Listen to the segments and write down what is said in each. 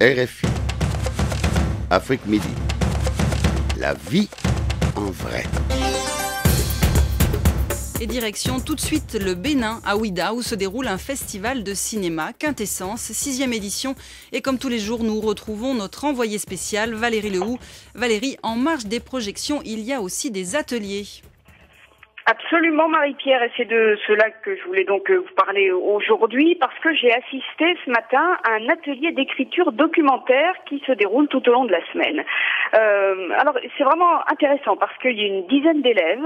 RFI, Afrique Midi. La vie en vrai. Et direction tout de suite le Bénin, à Ouidah, où se déroule un festival de cinéma, Quintessence, 6e édition. Et comme tous les jours, nous retrouvons notre envoyée spéciale, Valérie Lehoux. Valérie, en marge des projections, il y a aussi des ateliers. Absolument, Marie-Pierre, et c'est de cela que je voulais donc vous parler aujourd'hui, parce que j'ai assisté ce matin à un atelier d'écriture documentaire qui se déroule tout au long de la semaine. Alors, c'est vraiment intéressant, parce qu'il y a une dizaine d'élèves,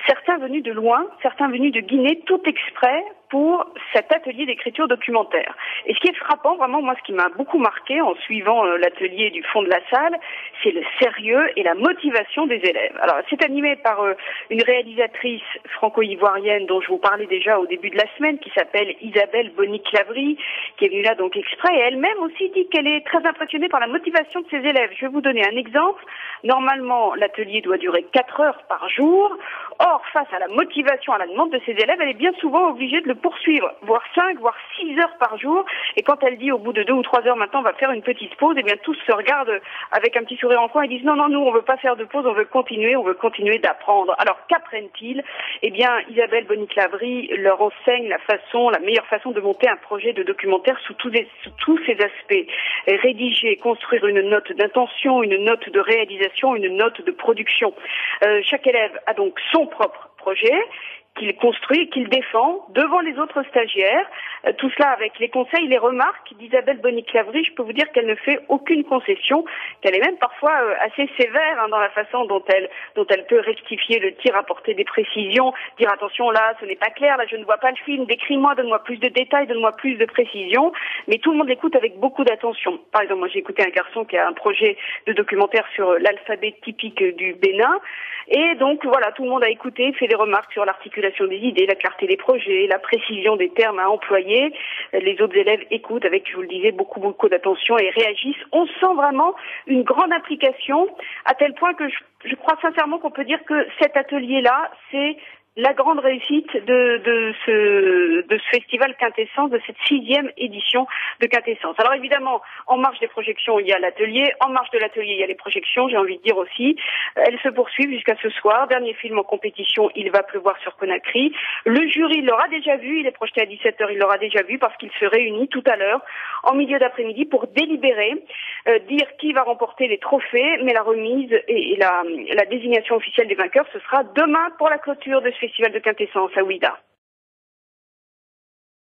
certains venus de loin, certains venus de Guinée, tout exprès pour cet atelier d'écriture documentaire. Et ce qui est frappant, vraiment, moi, ce qui m'a beaucoup marqué en suivant l'atelier du fond de la salle, c'est le sérieux et la motivation des élèves. Alors, c'est animé par une réalisatrice franco-ivoirienne dont je vous parlais déjà au début de la semaine, qui s'appelle Isabelle Boni-Clavry, qui est venue là donc exprès, et elle-même aussi dit qu'elle est très impressionnée par la motivation de ses élèves. Je vais vous donner un exemple. Normalement, l'atelier doit durer 4 heures par jour. Or, face à la motivation, à la demande de ses élèves, elle est bien souvent obligée de le poursuivre, voire 5, voire 6 heures par jour. Et quand elle dit au bout de 2 ou 3 heures, maintenant on va faire une petite pause, eh bien tous se regardent avec un petit sourire en coin et disent non, nous on veut pas faire de pause, on veut continuer d'apprendre. Alors qu'apprennent-ils? Eh bien, Isabelle Boni-Clavry leur enseigne la meilleure façon de monter un projet de documentaire sous tous ses aspects. Rédiger, construire une note d'intention, une note de réalisation, une note de production. Chaque élève a donc son propre projet qu'il construit, qu'il défend devant les autres stagiaires. Tout cela avec les conseils, les remarques d'Isabelle Boni-Clavry. Je peux vous dire qu'elle ne fait aucune concession, qu'elle est même parfois assez sévère dans la façon dont elle peut rectifier le tir, apporter des précisions, dire attention là, ce n'est pas clair, là je ne vois pas le film, décris-moi, donne-moi plus de détails, donne-moi plus de précisions. Mais tout le monde l'écoute avec beaucoup d'attention. Par exemple, moi j'ai écouté un garçon qui a un projet de documentaire sur l'alphabet typique du Bénin. Et donc voilà, tout le monde a écouté, fait des remarques sur l'articulation des idées, la clarté des projets, la précision des termes à employer. Les autres élèves écoutent avec, je vous le disais, beaucoup d'attention et réagissent. On sent vraiment une grande implication, à tel point que je crois sincèrement qu'on peut dire que cet atelier-là, c'est la grande réussite de ce festival Quintessence, de cette 6e édition de Quintessence. Alors évidemment, en marge des projections, il y a l'atelier. En marge de l'atelier, il y a les projections, j'ai envie de dire aussi. Elles se poursuivent jusqu'à ce soir. Dernier film en compétition, Il va pleuvoir sur Conakry. Le jury l'aura déjà vu, il est projeté à 17h, il l'aura déjà vu parce qu'il se réunit tout à l'heure, en milieu d'après-midi, pour délibérer, dire qui va remporter les trophées, mais la remise et la désignation officielle des vainqueurs, ce sera demain pour la clôture de ce festival de Quintessence à Ouidah.